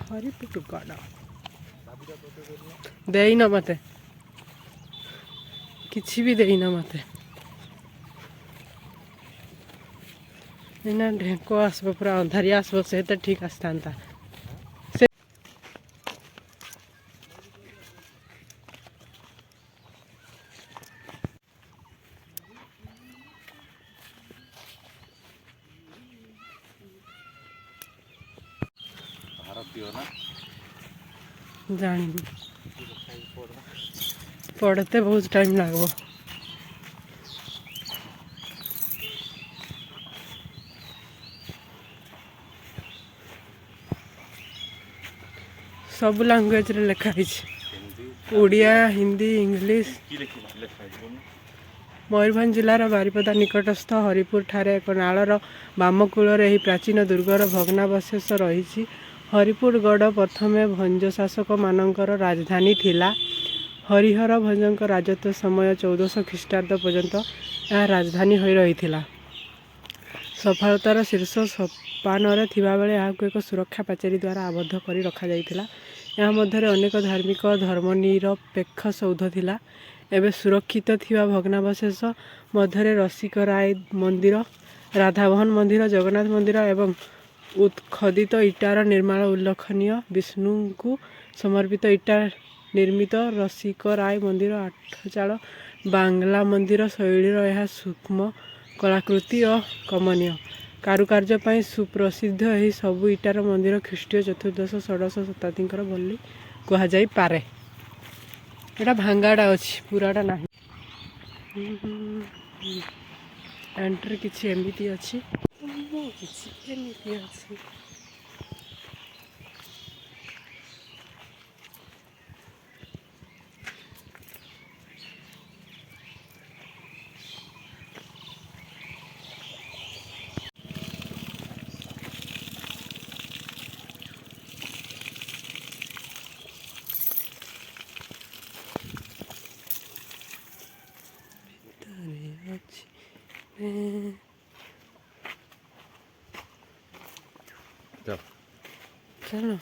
हरिपुर गड़ देना मत किसी भी देना मत ना ढेक आसब पूरा अंधारिया आसब से तो ठीक आसता जानी पढ़ते बहुत टाइम लगो सब लैंग्वेज रे लिखाई ओडिया हिंदी इंग्लिश मयूरभंज जिलार बारिपदा निकटस्थ हरिपुर ठारे एक नालर बामकूल प्राचीन दुर्गर भग्नावशेष रही हरिपुर गढ़ प्रथमे भंज शासक मानकर राजधानी थिला हरिहर भंजक राजत्व समय 1400 ख्रीष्टाब्द पर्यंत यह राजधानी हो रही सफलतार शीर्ष सोपान बेले यहाँ एक सुरक्षा पाचेरी द्वारा आबद्ध कर रखा जाइथिला यहाँ मध्य अनेक धार्मिक धर्मनिरपेक्ष सौध थिला एवं सुरक्षित थिबा भग्नावशेष मध्य रसिकराय मंदिर राधामोहन मंदिर जगन्नाथ मंदिर एवं उत्खदित इटार निर्माण उल्लेखनीय विष्णु को समर्पित इटा निर्मित रसिकराय मंदिर आठचाल बांग्ला मंदिर शैलीर यह सूक्ष्म कलाकृति और कमनीय कारुकार्य पर सुप्रसिद्ध यह सबु इटार मंदिर ख्रीष्टीय चतुर्दश षोडश शताब्दी बोली कहुई पारे एटा भांगाड़ा अच्छी पूराटा ना एंट्री किसी एमती अच्छी एमती अच्छी चलो